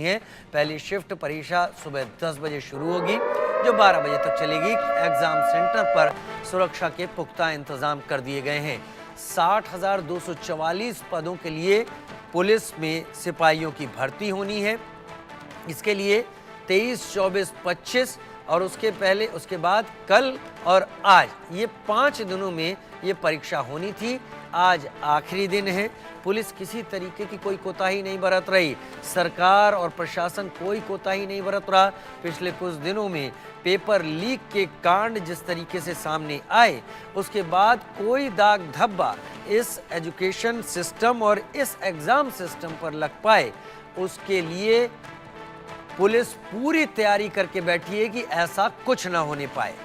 है। पहली शिफ्ट परीक्षा सुबह 10 बजे शुरू होगी जो 12 बजे तक चलेगी। एग्जाम सेंटर पर सुरक्षा के पुख्ता इंतजाम कर दिए गए हैं। 60,244 पदों के लिए पुलिस में सिपाहियों की भर्ती होनी है। इसके लिए 23, 24, 25 और उसके बाद कल और आज ये 5 दिनों में ये परीक्षा होनी थी। आज आखिरी दिन है। पुलिस किसी तरीके की कोई कोताही नहीं बरत रही। सरकार और प्रशासन कोई कोताही नहीं बरत रहा। पिछले कुछ दिनों में पेपर लीक के कांड जिस तरीके से सामने आए, उसके बाद कोई दाग धब्बा इस एजुकेशन सिस्टम और इस एग्जाम सिस्टम पर लग पाए, उसके लिए पुलिस पूरी तैयारी करके बैठी है कि ऐसा कुछ ना होने पाए।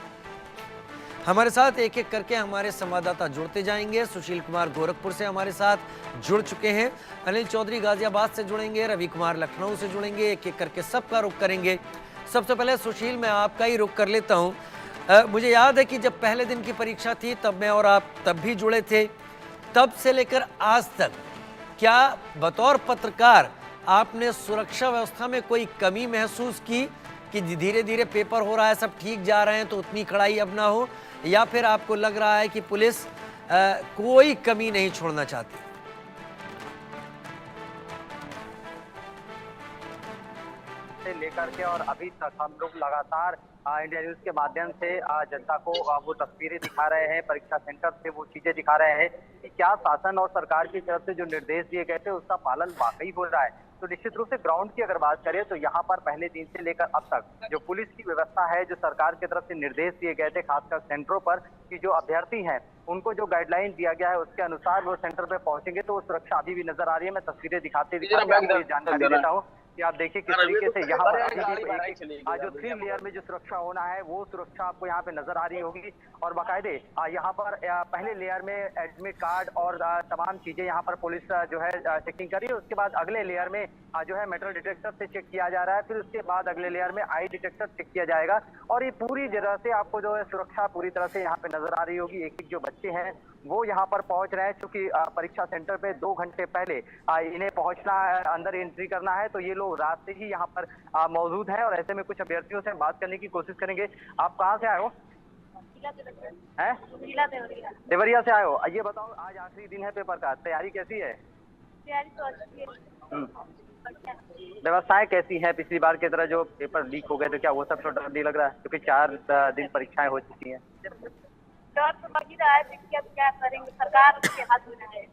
हमारे साथ एक एक करके हमारे संवाददाता जुड़ते जाएंगे। सुशील कुमार गोरखपुर से हमारे साथ जुड़ चुके हैं, अनिल चौधरी गाजियाबाद से जुड़ेंगे, रवि कुमार लखनऊ से जुड़ेंगे। एक एक करके सबका रुख करेंगे। सबसे पहले सुशील, मैं आपका ही रुख कर लेता हूं। मुझे याद है कि जब पहले दिन की परीक्षा थी तब मैं और आप तब भी जुड़े थे। तब से लेकर आज तक क्या बतौर पत्रकार आपने सुरक्षा व्यवस्था में कोई कमी महसूस की कि धीरे धीरे पेपर हो रहा है, सब ठीक जा रहे हैं तो उतनी कड़ाई अब ना हो, या फिर आपको लग रहा है कि पुलिस कोई कमी नहीं छोड़ना चाहती? से लेकर के और अभी तक हम लोग लगातार इंडिया न्यूज के माध्यम से जनता को वो तस्वीरें दिखा रहे हैं, परीक्षा सेंटर से वो चीजें दिखा रहे हैं कि क्या शासन और सरकार की तरफ से जो निर्देश दिए गए थे उसका पालन वाकई हो रहा है। तो निश्चित रूप से ग्राउंड की अगर बात करें तो यहाँ पर पहले दिन से लेकर अब तक जो पुलिस की व्यवस्था है, जो सरकार की तरफ से निर्देश दिए गए थे खासकर सेंटरों पर कि जो अभ्यर्थी हैं उनको जो गाइडलाइन दिया गया है उसके अनुसार वो सेंटर पे पहुंचेंगे, तो वो सुरक्षा अभी भी नजर आ रही है। मैं तस्वीरें दिखाते जानकारी देता हूँ कि आप देखिए किस तरीके से यहाँ पर जो 3 लेयर में जो सुरक्षा होना है वो सुरक्षा आपको यहाँ पे नजर आ रही होगी। और बाकायदे यहाँ पर पहले लेयर में एडमिट कार्ड और तमाम चीजें यहाँ पर पुलिस जो है चेकिंग कर रही है। उसके बाद अगले लेयर में जो है मेटल डिटेक्टर से चेक किया जा रहा है। फिर उसके बाद अगले लेयर में आई डिटेक्टर चेक किया जाएगा। और ये पूरी जगह से आपको जो है सुरक्षा पूरी तरह से यहाँ पे नजर आ रही होगी। एक जो बच्चे हैं वो यहाँ पर पहुंच रहे हैं, क्योंकि परीक्षा सेंटर पे 2 घंटे पहले इन्हें पहुंचना है, अंदर एंट्री करना है, तो ये लोग रात से ही यहाँ पर मौजूद हैं। और ऐसे में कुछ अभ्यर्थियों से बात करने की कोशिश करेंगे। आप कहाँ से आए हो? हैं? देवरिया से आए हो। ये बताओ, आज आखिरी दिन है पेपर का, तैयारी कैसी है? तैयारी तो अच्छी है। व्यवस्थाएं कैसी हैं? पिछली बार की तरह जो पेपर लीक हो गए तो क्या वो सब तो डर नहीं लग रहा है, क्योंकि 4 दिन परीक्षाएं हो चुकी हैं? डर तो लग ही रहा है, देखिए अब क्या करेंगे, सरकार के हाथ में है।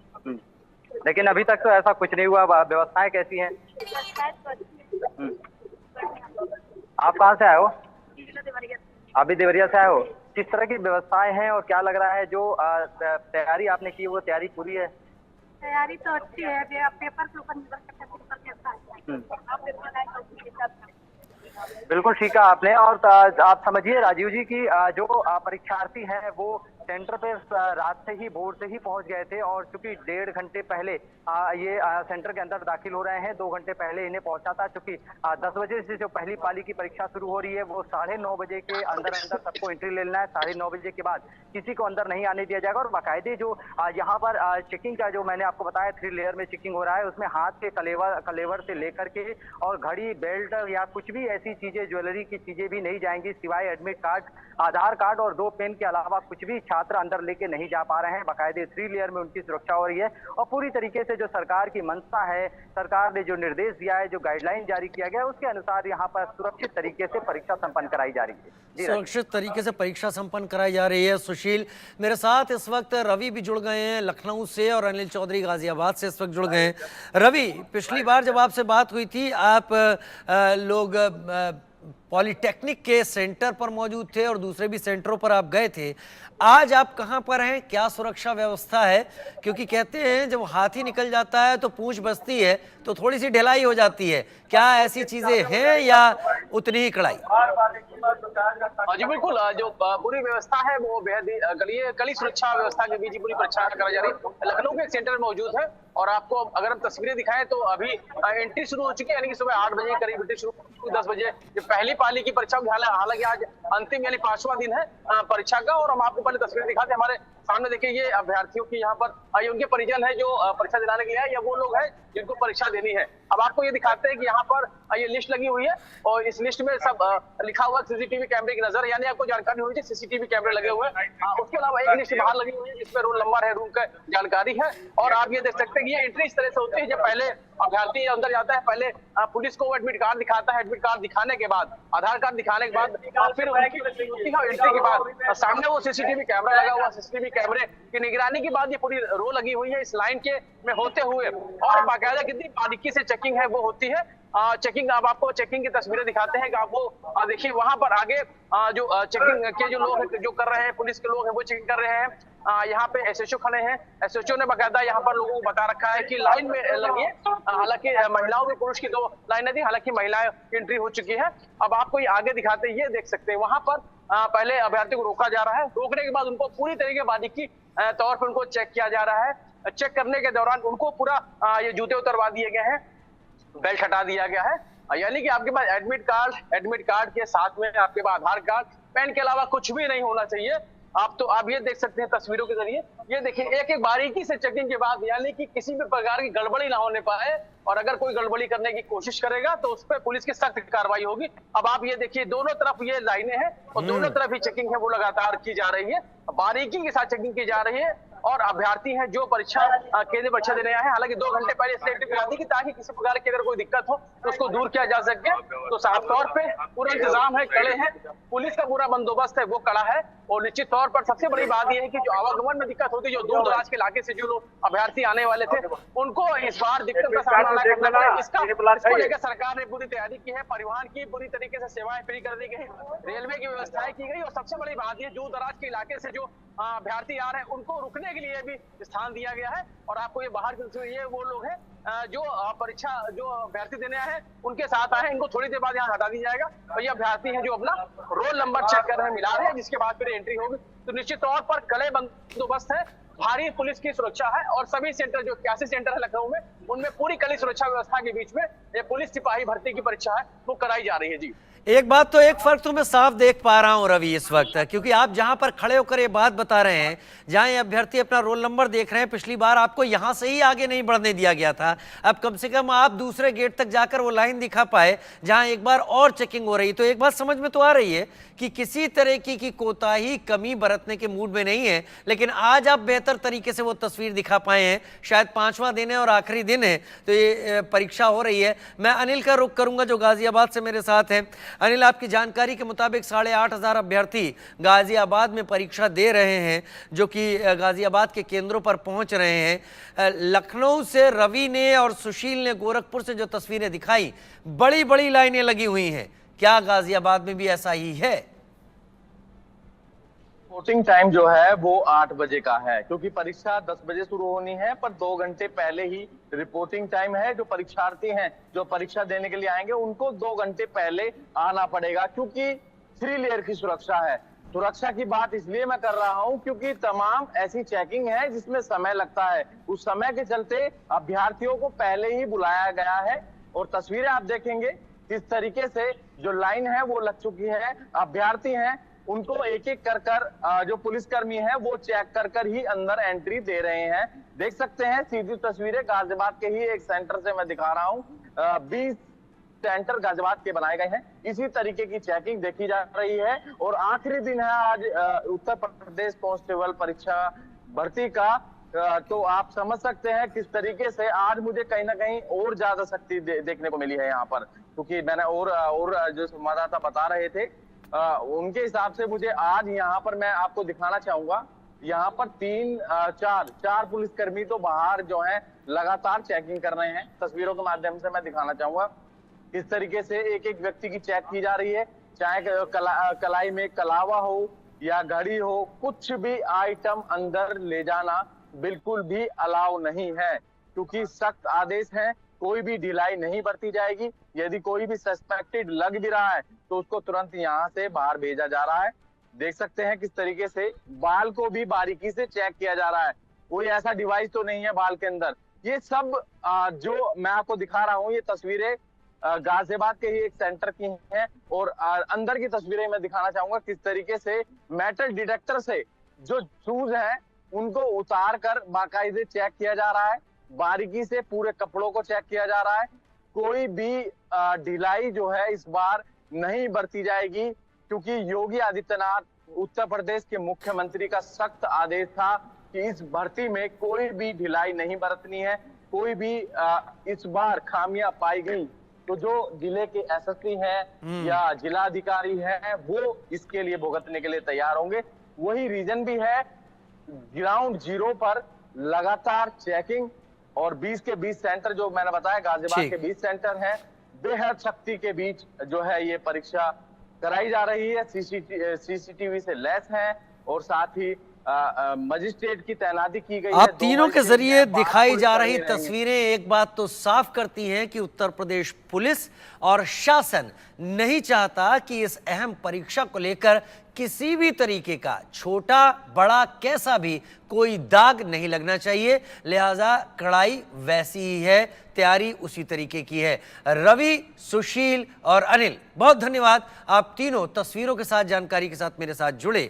लेकिन अभी तक तो ऐसा कुछ नहीं हुआ। व्यवस्थाएं कैसी हैं? आप कहाँ से आए हो? अभी देवरिया से आए हो। किस तरह की व्यवस्थाएं हैं और क्या लग रहा है जो तैयारी आपने की वो तैयारी पूरी है? तैयारी तो अच्छी है, पेपर के ऊपर निर्भर करता है पेपर कैसा है। बिल्कुल ठीक है आपने। और आप समझिए राजीव जी की जो परीक्षार्थी हैं वो सेंटर पे रात से ही भोर से ही पहुंच गए थे। और चूंकि 1.5 घंटे पहले ये सेंटर के अंदर दाखिल हो रहे हैं, 2 घंटे पहले इन्हें पहुंचा था। चूंकि 10 बजे से जो पहली पाली की परीक्षा शुरू हो रही है वो 9:30 बजे के अंदर सबको एंट्री लेना है। 9:30 बजे के बाद किसी को अंदर नहीं आने दिया जाएगा। और बाकायदे जो यहाँ पर चेकिंग का जो मैंने आपको बताया 3 लेयर में चेकिंग हो रहा है, उसमें हाथ के कलेवर से लेकर के और घड़ी, बेल्ट या कुछ भी ऐसी चीजें, ज्वेलरी की चीजें भी नहीं जाएंगी, सिवाय एडमिट कार्ड, आधार कार्ड और 2 पेन के अलावा कुछ भी छात्र अंदर लेके नहीं जा पा रहे हैं। बाकायदे 3 लेयर में उनकी सुरक्षा हो रही है। और पूरी तरीके से जो सरकार की मंशा है, सरकार ने जो निर्देश दिया है, जो गाइडलाइन जारी किया गया है, उसके अनुसार यहाँ पर सुरक्षित तरीके से परीक्षा संपन्न कराई जा रही है। सुरक्षित तरीके से परीक्षा संपन्न कराई जा रही है। सुशील, मेरे साथ इस वक्त रवि भी जुड़ गए हैं लखनऊ से और अनिल चौधरी गाजियाबाद से इस वक्त जुड़ गए हैं। रवि, पिछली बार जब आपसे बात हुई थी आप लोग पॉलिटेक्निक के सेंटर पर मौजूद थे और दूसरे भी सेंटरों पर आप गए थे। आज आप कहां पर हैं? क्या सुरक्षा व्यवस्था है? क्योंकि कहते हैं जब हाथी निकल जाता है तो पूंछ बचती है, तो थोड़ी सी ढिलाई हो जाती है। क्या ऐसी चीजें हैं या उतनी ही कड़ाई? जी बिल्कुल, जो पूरी व्यवस्था है वो बेहद ही कड़ी सुरक्षा व्यवस्था के बीच पूरी परीक्षा कराई जा रही है। लखनऊ के एक सेंटर में मौजूद है और आपको अगर हम तस्वीरें दिखाएं तो अभी एंट्री शुरू हो चुकी है, यानी कि सुबह 8 बजे करीब एंट्री शुरू, 10 बजे ये पहली पाली की परीक्षा। हालांकि आज अंतिम यानी 5वां दिन है परीक्षा का, और हम आपको पहले तस्वीरें दिखाते हैं। हमारे सामने देखिए ये अभ्यर्थियों की यहाँ पर उनके परिजन है जो परीक्षा दिलाने के लिए है, या वो लोग हैं जिनको परीक्षा देनी है। अब आपको ये दिखाते हैं कि यहाँ पर ये लिस्ट लगी हुई है और इस लिस्ट में सब लिखा हुआ सीसीटीवी कैमरे की नजर, यानी आपको जानकारी होनी चाहिए सीसीटीवी कैमरे लगे हुए हैं। उसके अलावा एक लिस्ट बाहर लगी हुई है जिसमें रोल नंबर है, रूम का जानकारी है, और आप ये देख सकते हैं कि ये एंट्री इस तरह से होती है। जब पहले अभ्यर्थी अंदर जाता है, पहले पुलिस को एडमिट कार्ड दिखाता है, एडमिट कार्ड दिखाने के बाद, आधार कार्ड दिखाने के बाद फिर एंट्री के बाद सामने वो सीसीटीवी कैमरा लगा हुआ, सीसीटीवी कैमरे की निगरानी के बाद ये पूरी रो लगी हुई है इस लाइन के में होते हुए, और बाकायदा कितनी बारीकी से चेकिंग है वो होती है। चेकिंग, अब आपको चेकिंग की तस्वीरें दिखाते हैं कि आपको देखिए वहां पर आगे जो चेकिंग के जो लोग हैं जो कर रहे हैं, पुलिस के लोग हैं वो चेकिंग कर रहे हैं। यहाँ पे एसएचओ खड़े हैं, एसएचओ ने बाकायदा यहाँ पर लोगों को बता रखा है कि लाइन में लगिए। हालांकि महिलाओं की, पुरुष की 2 लाइनें थी, हालांकि महिलाएं एंट्री हो चुकी है। अब आपको ये आगे दिखाते हैं, ये देख सकते हैं वहां पर पहले अभ्यर्थी को रोका जा रहा है, रोकने के बाद उनको पूरी तरीके बारीकी तौर पर उनको चेक किया जा रहा है। चेक करने के दौरान उनको पूरा ये जूते उतरवा दिए गए हैं, बेल्ट हटा दिया गया है, यानी कि आपके पास एडमिट कार्ड के साथ में आपके पास आधार कार्ड, पैन के अलावा कुछ भी नहीं होना चाहिए। आप ये देख सकते हैं तस्वीरों के जरिए, ये देखिए एक एक बारीकी से चेकिंग के बाद, यानी कि किसी भी प्रकार की गड़बड़ी ना होने पाए, और अगर कोई गड़बड़ी करने की कोशिश करेगा तो उस पर पुलिस की सख्त कार्रवाई होगी। अब आप ये देखिए दोनों तरफ ये लाइनें हैं और दोनों तरफ ही चेकिंग है वो लगातार की जा रही है, बारीकी के साथ चेकिंग की जा रही है। और अभ्यर्थी हैं जो परीक्षा केंद्र परीक्षा देने आए हैं, हालांकि 2 घंटे पहले स्टेट करा दी ताकि किसी प्रकार की अगर कोई दिक्कत हो तो उसको दूर किया जा सके। तो साफ तौर पे पूरा इंतजाम है, कड़े हैं, पुलिस का पूरा बंदोबस्त है वो कड़ा है, और निश्चित तौर पर सबसे बड़ी बात यह है कि जो आवागमन में दिक्कत होती है, जो दूर दराज के इलाके से जो लोग अभ्यर्थी आने वाले थे उनको इस बार दिक्कत का सामना करना पड़ा। इसको लेकर सरकार ने पूरी तैयारी की है, परिवहन की पूरी तरीके से सेवाएं फ्री कर दी गई, रेलवे की व्यवस्थाएं की गई, और सबसे बड़ी बात यह दूर दराज के इलाके से जो अभ्यर्थी आ रहे हैं उनको रुकने के लिए भी स्थान दिया गया है। और आपको ये बाहर ये वो लोग हैं जो परीक्षा जो अभ्यर्थी देने आए हैं उनके साथ आए हैं, इनको थोड़ी देर बाद यहाँ हटा दिया जाएगा, और ये अभ्यर्थी हैं जो अपना रोल नंबर चेक कर रहे हैं, मिला रहे हैं, जिसके बाद फिर एंट्री होगी। तो निश्चित तौर पर कड़े बंदोबस्त है, भारी पुलिस की सुरक्षा है, और सभी सेंटर जो 81 सेंटर है लखनऊ में, उनमें पूरी कड़ी सुरक्षा व्यवस्था के बीच में ये पुलिस सिपाही भर्ती की परीक्षा है वो कराई जा रही है। जी एक बात तो एक फर्क तो मैं साफ देख पा रहा हूं रवि इस वक्त, क्योंकि आप जहां पर खड़े होकर ये बात बता रहे हैं, जहां ये अभ्यर्थी अपना रोल नंबर देख रहे हैं, पिछली बार आपको यहां से ही आगे नहीं बढ़ने दिया गया था, अब कम से कम आप दूसरे गेट तक जाकर वो लाइन दिखा पाए जहां एक बार और चेकिंग हो रही। तो एक बात समझ में तो आ रही है कि किसी तरह की कोताही कमी बरतने के मूड में नहीं है, लेकिन आज आप बेहतर तरीके से वो तस्वीर दिखा पाए हैं। शायद 5वां दिन है और आखिरी दिन है, तो ये परीक्षा हो रही है। मैं अनिल का रुख करूंगा जो गाजियाबाद से मेरे साथ हैं। अनिल, आपकी जानकारी के मुताबिक 8,500 अभ्यर्थी गाजियाबाद में परीक्षा दे रहे हैं, जो कि गाजियाबाद के केंद्रों पर पहुंच रहे हैं। लखनऊ से रवि ने और सुशील ने गोरखपुर से जो तस्वीरें दिखाई, बड़ी बड़ी लाइनें लगी हुई हैं, क्या गाजियाबाद में भी ऐसा ही है? रिपोर्टिंग टाइम जो है वो 8 बजे का है, क्योंकि परीक्षा 10 बजे शुरू होनी है, पर 2 घंटे पहले ही रिपोर्टिंग टाइम है। जो परीक्षार्थी हैं जो परीक्षा देने के लिए आएंगे उनको 2 घंटे पहले आना पड़ेगा, क्योंकि 3 लेयर की सुरक्षा है। सुरक्षा की बात इसलिए मैं कर रहा हूं क्योंकि तमाम ऐसी चेकिंग है जिसमें समय लगता है, उस समय के चलते अभ्यर्थियों को पहले ही बुलाया गया है। और तस्वीरें आप देखेंगे किस तरीके से जो लाइन है वो लग चुकी है, अभ्यर्थी हैं उनको एक एक कर जो पुलिसकर्मी है वो चेक कर ही अंदर एंट्री दे रहे हैं। देख सकते हैं सीधी तस्वीरें गाजियाबाद के ही एक सेंटर से मैं दिखा रहा हूँ। 20 सेंटर गाजियाबाद के बनाए गए हैं, इसी तरीके की चेकिंग देखी जा रही है। और आखिरी दिन है आज उत्तर प्रदेश कांस्टेबल परीक्षा भर्ती का, तो आप समझ सकते हैं किस तरीके से आज मुझे कहीं ना कहीं और ज्यादा सख्ती देखने को मिली है यहाँ पर, क्योंकि मैंने और जो संवाददाता बता रहे थे उनके हिसाब से मुझे आज यहाँ पर मैं आपको दिखाना चाहूंगा, यहाँ पर 4 पुलिसकर्मी तो बाहर जो है लगातार चेकिंग कर रहे हैं। तस्वीरों के माध्यम से मैं दिखाना चाहूंगा किस तरीके से एक एक व्यक्ति की चेक की जा रही है, चाहे कलाई में कलावा हो या घड़ी हो, कुछ भी आइटम अंदर ले जाना बिल्कुल भी अलाउ नहीं है, क्योंकि सख्त आदेश है कोई भी ढिलाई नहीं बरती जाएगी। यदि कोई भी सस्पेक्टेड लग भी रहा है तो उसको तुरंत यहाँ से बाहर भेजा जा रहा है। देख सकते हैं किस तरीके से बाल को भी बारीकी से चेक किया जा रहा है, कोई ऐसा डिवाइस तो नहीं है बाल के अंदर। ये सब जो मैं आपको दिखा रहा हूँ ये तस्वीरें गाजियाबाद के ही एक सेंटर की हैं और अंदर की तस्वीरें मैं दिखाना चाहूंगा किस तरीके से मेटल डिटेक्टर से जो शूज हैं उनको उतार कर बाकायदे चेक किया जा रहा है, बारीकी से पूरे कपड़ों को चेक किया जा रहा है। कोई भी ढिलाई जो है इस बार नहीं बरती जाएगी, क्योंकि योगी आदित्यनाथ उत्तर प्रदेश के मुख्यमंत्री का सख्त आदेश था कि इस भर्ती में कोई भी ढिलाई नहीं बरतनी है। कोई भी इस बार खामियां पाई गई तो जो जिले के एसएसपी हैं या जिला अधिकारी हैं वो इसके लिए भुगतने के लिए तैयार होंगे। वही रीजन भी है, ग्राउंड जीरो पर लगातार चेकिंग और 20 के 20 सेंटर जो मैंने बताया गाजियाबाद के 20 सेंटर हैं, बेहद सख्ती के बीच जो है ये परीक्षा कराई जा रही है। सीसीटीवी से लैस है और साथ ही मजिस्ट्रेट की तैनाती की गई है। आप तीनों के जरिए दिखाई जा रही रहेंगे। तस्वीरें एक बात तो साफ करती हैं कि उत्तर प्रदेश पुलिस और शासन नहीं चाहता कि इस अहम परीक्षा को लेकर किसी भी तरीके का छोटा बड़ा कैसा भी कोई दाग नहीं लगना चाहिए, लिहाजा कड़ाई वैसी ही है, तैयारी उसी तरीके की है। रवि, सुशील और अनिल, बहुत धन्यवाद, आप तीनों तस्वीरों के साथ जानकारी के साथ मेरे साथ जुड़े।